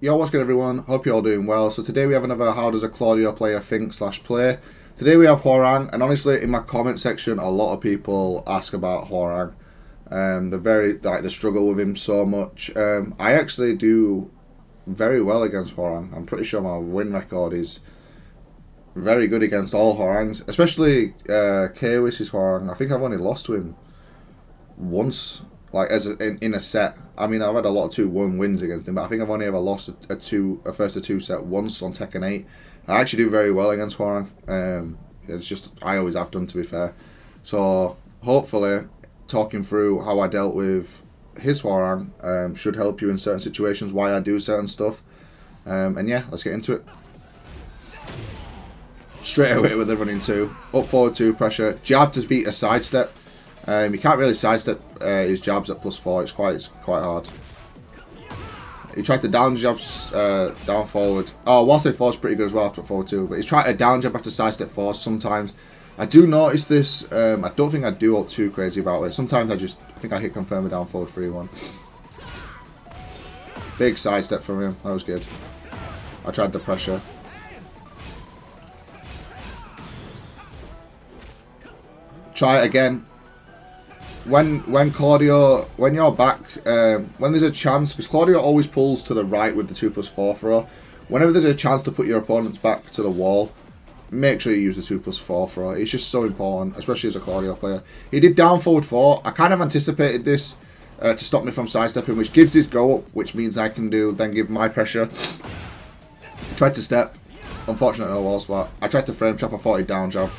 Yo, what's good everyone? Hope you're all doing well. So today we have another How Does a Claudio Player Think/Play. Today we have Hwoarang, and honestly in my comment section a lot of people ask about Hwoarang. They struggle with him so much. I actually do very well against Hwoarang. I'm pretty sure my win record is very good against all Hwoarangs, especially Kwish's Hwoarang. I think I've only lost to him once, like in a set. I mean, I've had a lot of 2-1 wins against him, but I think I've only ever lost a first to two set once on Tekken 8. I actually do very well against Hwoarang. It's just I always have done, to be fair. So hopefully talking through how I dealt with his Hwoarang should help you in certain situations, why I do certain stuff. And yeah, let's get into it. Straight away with the running 2. Up forward 2, pressure. Jab to beat a sidestep. You can't really sidestep his jabs at +4. It's quite hard. He tried to down jabs down forward. Oh, whilst it forward's pretty good as well after forward 2. But he's tried a down jab after sidestep force sometimes. I do notice this. I don't think I do all too crazy about it. Sometimes I think I hit confirm a down forward 3-1. Big sidestep from him. That was good. I tried the pressure. Try it again. When Claudio, when you're back, when there's a chance, because Claudio always pulls to the right with the 2+4 throw. Whenever there's a chance to put your opponents back to the wall, make sure you use the 2+4 throw. It's just so important, especially as a Claudio player. He did down forward 4. I kind of anticipated this to stop me from sidestepping, which gives his go up, which means I can then give my pressure. Tried to step. Unfortunately, no wall spot. I tried to frame trap. I thought he'd down jab.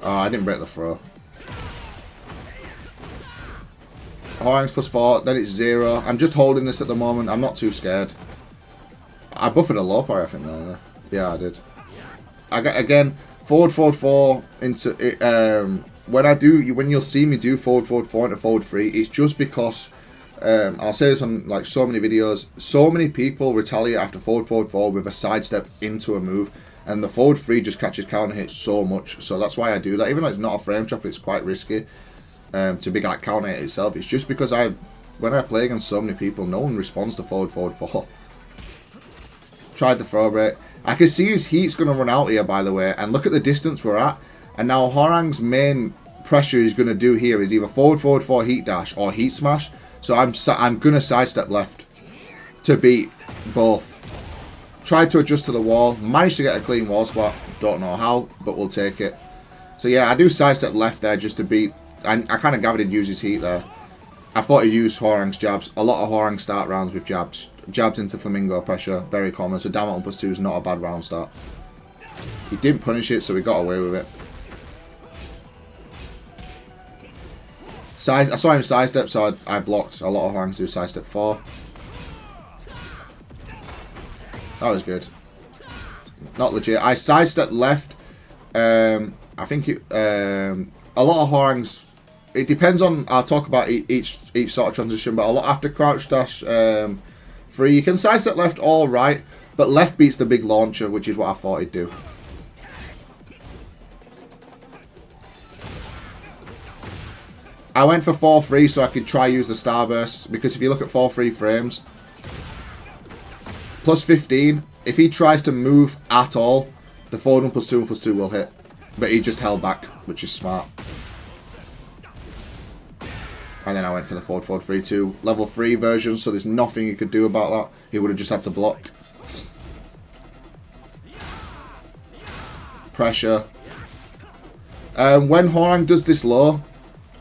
Oh, I didn't break the throw. Hwoarang's +4, then it's 0. I'm just holding this at the moment. I'm not too scared. I buffered a low parry, I think, though. Yeah, I did. I got, again, forward 4 into it. When you'll see me do forward 4 into forward 3, it's just because I'll say this on like so many videos. So many people retaliate after forward 4 with a sidestep into a move, and the forward 3 just catches counter hits so much. So that's why I do that. Even though it's not a frame trap, it's quite risky. To be like counter hit itself. It's just because when I play against so many people, no one responds to forward 4. Tried the throw break. I can see his heat's going to run out here, by the way, and look at the distance we're at. And now Hwoarang's main pressure he's going to do here is either forward 4 heat dash or heat smash. So I'm going to sidestep left to beat both. Tried to adjust to the wall, managed to get a clean wall spot. Don't know how, but we'll take it. So yeah, I do sidestep left there just to beat. I kind of gathered he'd use his heat there. I thought he'd use Hwoarang's jabs. A lot of Hwoarang start rounds with jabs. Jabs into flamingo pressure, very common. So down at 1+2 is not a bad round start. He didn't punish it, so we got away with it. I saw him sidestep, so I blocked. A lot of Hwoarangs do sidestep 4. That was good. Not legit. I sidestepped left. I think it. A lot of Hwoarangs. It depends on. I'll talk about each sort of transition, but a lot after crouch dash 3, you can sidestep left or right, but left beats the big launcher, which is what I thought he'd do. I went for 4-3 so I could try use the starburst, because if you look at 4-3 frames, +15, if he tries to move at all, the forward 1+2 will hit. But he just held back, which is smart. And then I went for the forward 3-2. Level 3 version, so there's nothing you could do about that. He would have just had to block. Pressure. When Hwoarang does this low,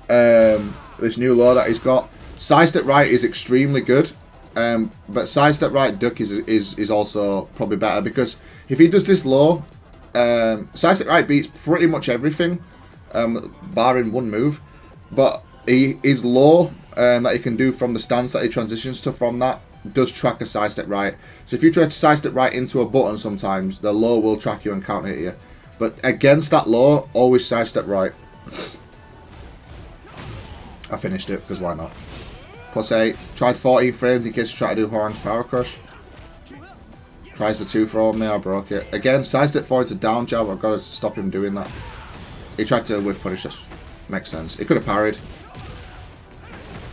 this new low that he's got, sidestep right is extremely good. But sidestep right duck is also probably better, because if he does this low, sidestep right beats pretty much everything, barring one move. But his low that he can do from the stance that he transitions to from that does track a sidestep right. So if you try to sidestep right into a button, sometimes the low will track you and counter hit you. But against that low, always sidestep right. I finished it, because why not? +8. Tried 14 frames in case you try to do Hwoarang's power crush. Tries the 2 throw on me, I broke it. Again, sidestep forward to down jab, I've got to stop him doing that. He tried to whiff punish, that makes sense. He could have parried.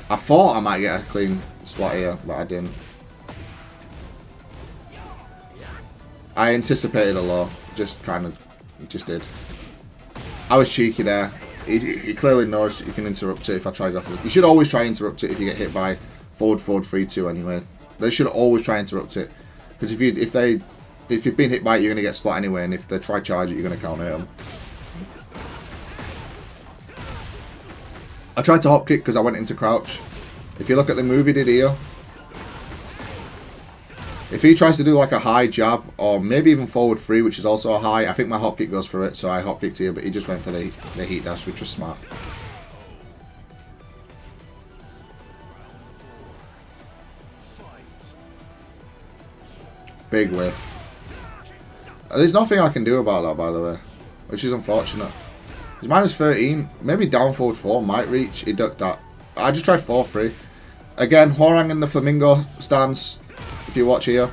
I thought I might get a clean spot here, but I didn't. I anticipated a low. Just kind of, just did. I was cheeky there. He clearly knows you can interrupt it if I try to go for it. You should always try to interrupt it if you get hit by forward 3-2 anyway. They should always try to interrupt it. Because if you've been hit by it, you're going to get splat anyway. And if they try charge it, you're going to counter hit them. I tried to hop kick because I went into crouch. If you look at the move he did here, if he tries to do like a high jab or maybe even forward 3, which is also a high, I think my hop kick goes for it, so I hop kicked here, but he just went for the heat dash, which was smart. Big whiff. There's nothing I can do about that, by the way, which is unfortunate. He's minus 13, maybe down forward 4 might reach. He ducked that. I just tried 4-3. Again, Hwoarang in the flamingo stance. If you watch here,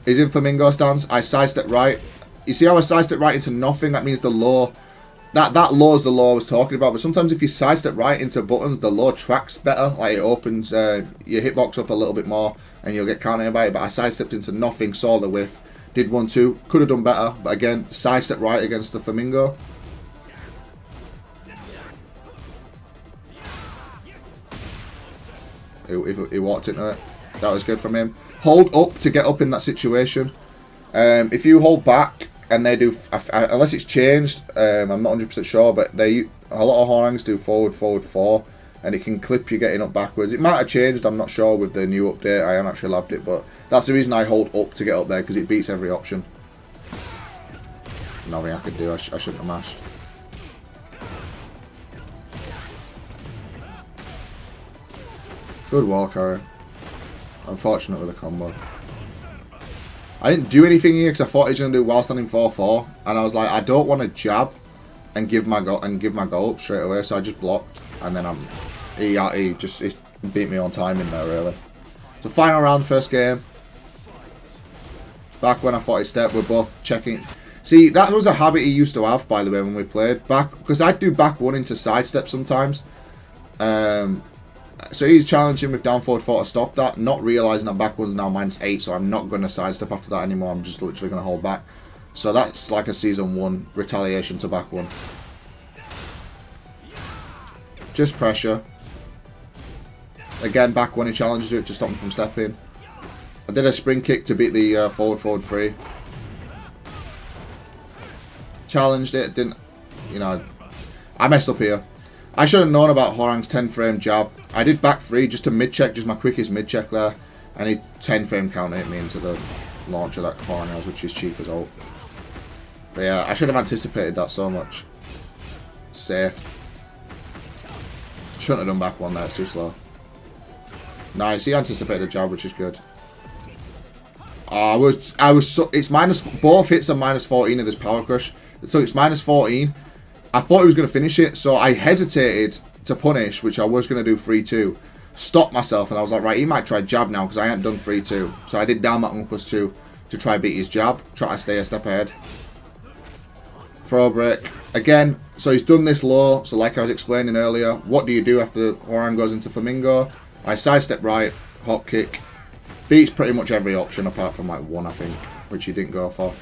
he's in flamingo stance. I sidestep right. You see how I sidestep right into nothing? That means the low. That low is the low I was talking about. But sometimes if you sidestep right into buttons, the low tracks better. Like it opens your hitbox up a little bit more, and you'll get countered by it. But I sidestepped into nothing, saw the whiff, did 1-2. Could have done better, but again, sidestep right against the flamingo. He walked into it. That was good from him. Hold up to get up in that situation. If you hold back and they do, unless it's changed, I'm not 100% sure, but a lot of Hwoarangs do forward 4, and it can clip you getting up backwards. It might have changed, I'm not sure with the new update. I haven't actually labbed it, but that's the reason I hold up to get up there, because it beats every option. Nothing I could do. I shouldn't have mashed. Good wall carry. Unfortunate with the combo. I didn't do anything here because I thought he was going to do while standing 4-4, and I was like, I don't want to jab and give my goal up straight away, so I just blocked, and then he just beat me on timing there really. So final round, first game. Back when I thought he'd step, we're both checking. See, that was a habit he used to have, by the way, when we played back, because I'd do back 1 into sidestep sometimes. So he's challenging with down forward 4 to stop that, not realising that back 1's now -8, so I'm not going to sidestep after that anymore. I'm just literally going to hold back. So that's like a Season 1 retaliation to back 1. Just pressure. Again, back 1 he challenges it to stop me from stepping. I did a spring kick to beat the forward 3. Challenged it, didn't, you know, I messed up here. I should have known about Hwoarang's 10-frame jab. I did back 3 just to mid-check, just my quickest mid-check there. And he 10-frame counter hit me into the launcher that Hwoarang has, which is cheap as all. But yeah, I should have anticipated that so much. Safe. Shouldn't have done back 1 there, it's too slow. Nice, he anticipated a jab, which is good. Oh, it's minus, both hits are -14 of this power crush. So it's -14. I thought he was going to finish it, so I hesitated to punish, which I was going to do 3-2. Stopped myself, and I was like, right, he might try jab now, because I hadn't done 3-2. So I did down that 1+2 to try beat his jab, try to stay a step ahead. Throw break. Again, so he's done this low, so like I was explaining earlier, what do you do after Hwoarang goes into flamingo? I sidestep right, hop kick. Beats pretty much every option apart from like 1, I think, which he didn't go for.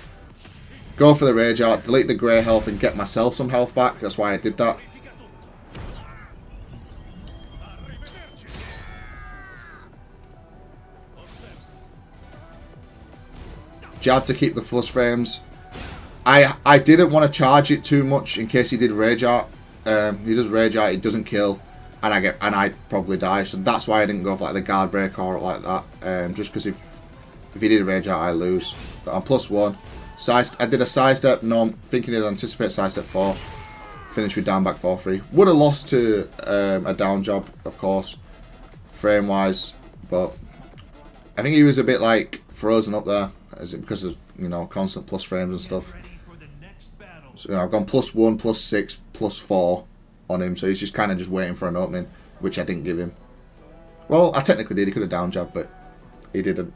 Go for the rage art, delete the grey health and get myself some health back. That's why I did that. Jab to keep the plus frames. I didn't want to charge it too much in case he did rage art. He does rage art, it doesn't kill, and I probably die. So that's why I didn't go for like the guard break or like that. Just because if he did a rage art, I lose. But I'm +1. I did a sidestep, no, thinking he'd anticipate sidestep 4. Finished with down back 4-3. Would have lost to a down job, of course, frame wise, but I think he was a bit like frozen up there, because of, you know, constant plus frames and stuff. So you know, I've gone +1, +6, +4 on him, so he's just kind of just waiting for an opening, which I didn't give him. Well, I technically did. He could have down jabbed, but he didn't.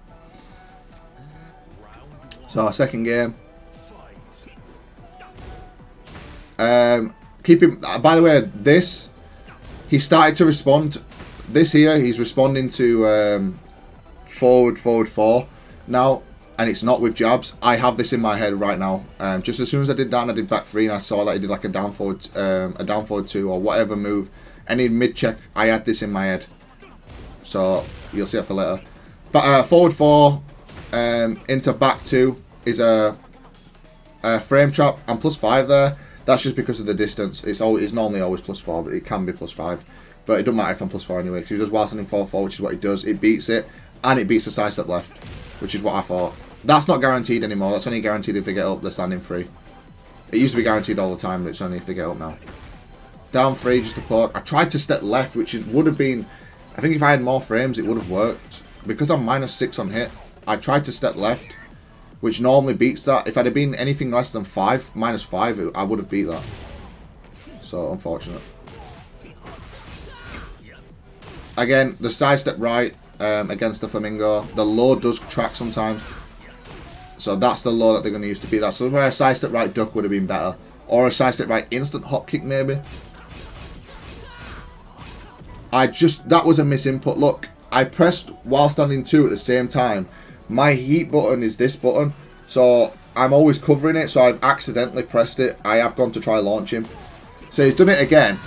So our second game. Keep him. By the way, this he started to respond. This here, he's responding to forward 4. Now, and it's not with jabs. I have this in my head right now. Just as soon as I did that and I did back 3 and I saw that he did like a down forward 2 or whatever move, any mid check, I had this in my head. So you'll see it for later. But forward 4 into back 2 is a frame trap and +5 there. That's just because of the distance. It's normally always +4, but it can be +5. But it doesn't matter if I'm +4 anyway, because he does while standing 4-4, which is what he does. It beats it, and it beats the side step left, which is what I thought. That's not guaranteed anymore. That's only guaranteed if they get up, they're standing 3. It used to be guaranteed all the time, but it's only if they get up now. Down 3, just a poke. I tried to step left, which would have been... I think if I had more frames, it would have worked. Because I'm -6 on hit, I tried to step left, which normally beats that. If I'd have been anything less than -5, I would have beat that. So, unfortunate. Again, the side step right against the Flamingo. The low does track sometimes. So that's the low that they're going to use to beat that. So where a side step right duck would have been better. Or a side step right instant hop kick maybe. That was a misinput. Look, I pressed while standing 2 at the same time. My heat button is this button. So I'm always covering it. So I've accidentally pressed it. I have gone to try launch him. So he's done it again.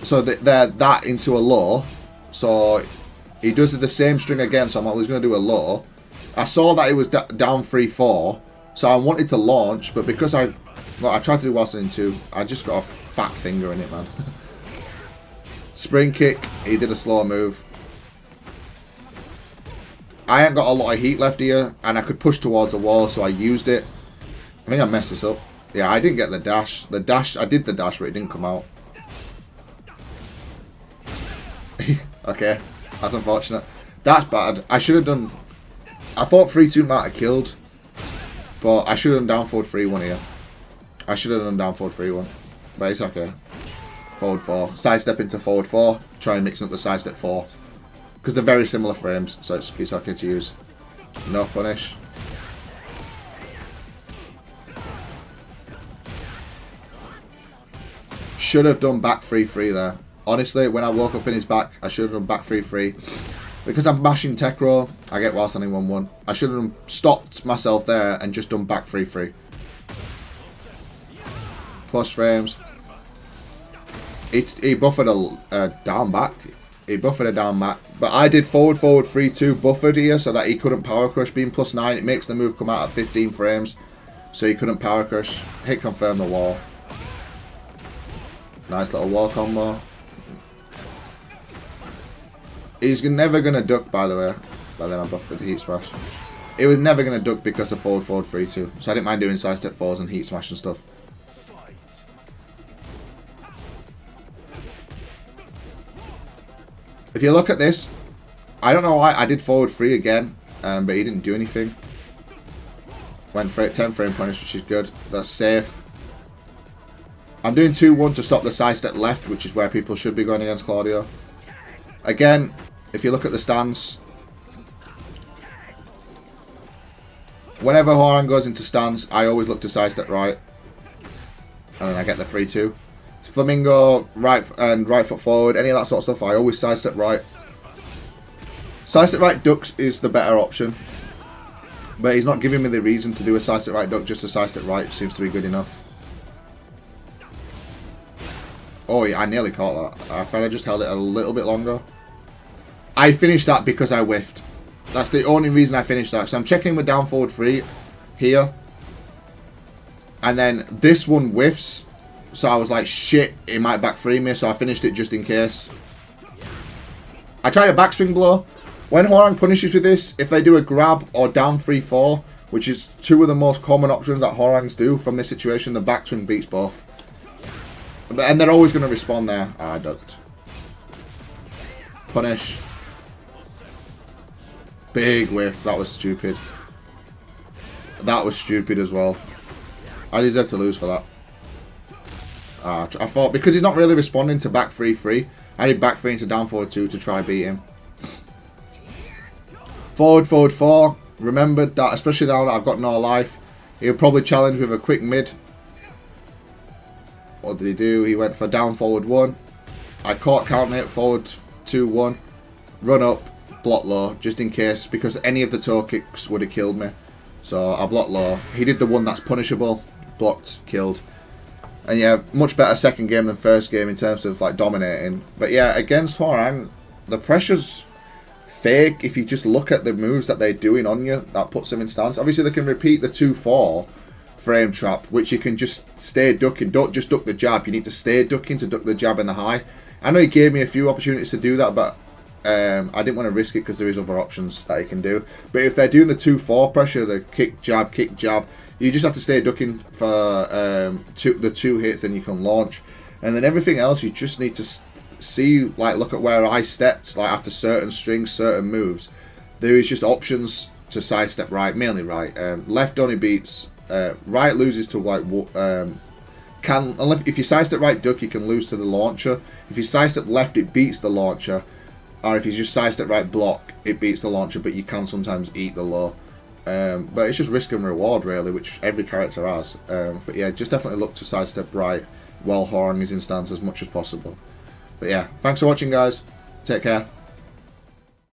So they're that into a low. So he does the same string again. So I'm always going to do a low. I saw that it was down 3-4. So I wanted to launch. But because I tried to do while standing 2. I just got a fat finger in it, man. Spring kick. He did a slow move. I ain't got a lot of heat left here. And I could push towards the wall. So I used it. I think I messed this up. Yeah, I didn't get the dash. I did the dash, but it didn't come out. Okay, that's unfortunate. That's bad. I should have done... I thought 3-2 might have killed. But I should have done down forward 3-1 here. I should have done down forward 3-1. But it's okay. Forward 4. Side step into forward 4. Try and mix up the side step 4. Because they're very similar frames. So it's okay to use. No punish. Should have done back 3-3 there. Honestly, when I woke up in his back, I should have done back 3-3. Because I'm mashing tech roll, I get while standing 1-1. I should have stopped myself there and just done back 3-3. Plus frames. He buffered a down back. He buffered a down back. But I did forward 3-2 buffered here so that he couldn't power crush. Being +9, it makes the move come out at 15 frames. So he couldn't power crush. Hit confirm the wall. Nice little wall combo. He's never going to duck, by the way. But then I buffered the heat smash. It was never going to duck because of forward 3-2. So I didn't mind doing side step 4s and heat smash and stuff. If you look at this, I don't know why I did forward 3 again. But he didn't do anything. Went for it, 10 frame punish, which is good. That's safe. I'm doing 2-1 to stop the side step left, which is where people should be going against Claudio. Again, if you look at the stance, whenever Hwoarang goes into stance, I always look to side step right. And then I get the 3-2. Flamingo, right foot forward, any of that sort of stuff, I always side step right. Side step right ducks is the better option. But he's not giving me the reason to do a side step right duck, just a side step right seems to be good enough. Oh yeah, I nearly caught that. I thought I just held it a little bit longer. I finished that because I whiffed. That's the only reason I finished that. So I'm checking with down forward 3 here. And then this one whiffs. So I was like, shit, it might back 3 me. So I finished it just in case. I tried a backswing blow. When Hwoarang punishes with this, if they do a grab or down 3-4, which is 2 of the most common options that Hwoarangs do from this situation, the backswing beats both. And they're always going to respond there. Ah, I ducked. Punish. Big whiff. That was stupid. That was stupid as well. I deserve to lose for that. I thought, because he's not really responding to back 3-3, I did back 3 into down forward 2 to try beat him. Forward 4. Remembered that, especially now that I've got no life, he'll probably challenge with a quick mid. What did he do? He went for down forward 1. I caught counting it, forward 2-1. Run up. block low, just in case, because any of the toe kicks would have killed me. So I blocked low. He did the one that's punishable, blocked, killed. And yeah, much better second game than first game in terms of like dominating. But yeah, against Hwoarang, the pressure's fake. If you just look at the moves that they're doing on you, that puts them in stance. Obviously they can repeat the 2-4 frame trap, which you can just stay ducking. Don't just duck the jab, you need to stay ducking to duck the jab and the high. I know he gave me a few opportunities to do that, but I didn't want to risk it because there is other options that he can do. But if they're doing the 2-4 pressure, the kick, jab, you just have to stay ducking for the 2 hits, then you can launch. And then everything else, you just need to see, like, look at where I stepped, like, after certain strings, certain moves. There is just options to sidestep right, mainly right. Left only beats, right loses to, like, if you sidestep right duck, you can lose to the launcher. If you sidestep left, it beats the launcher. Or if you just sidestep right block, it beats the launcher, but you can sometimes eat the low. But it's just risk and reward, really, which every character has. But yeah, just definitely look to sidestep right while Hwoarang is in stance as much as possible. But yeah, thanks for watching, guys. Take care.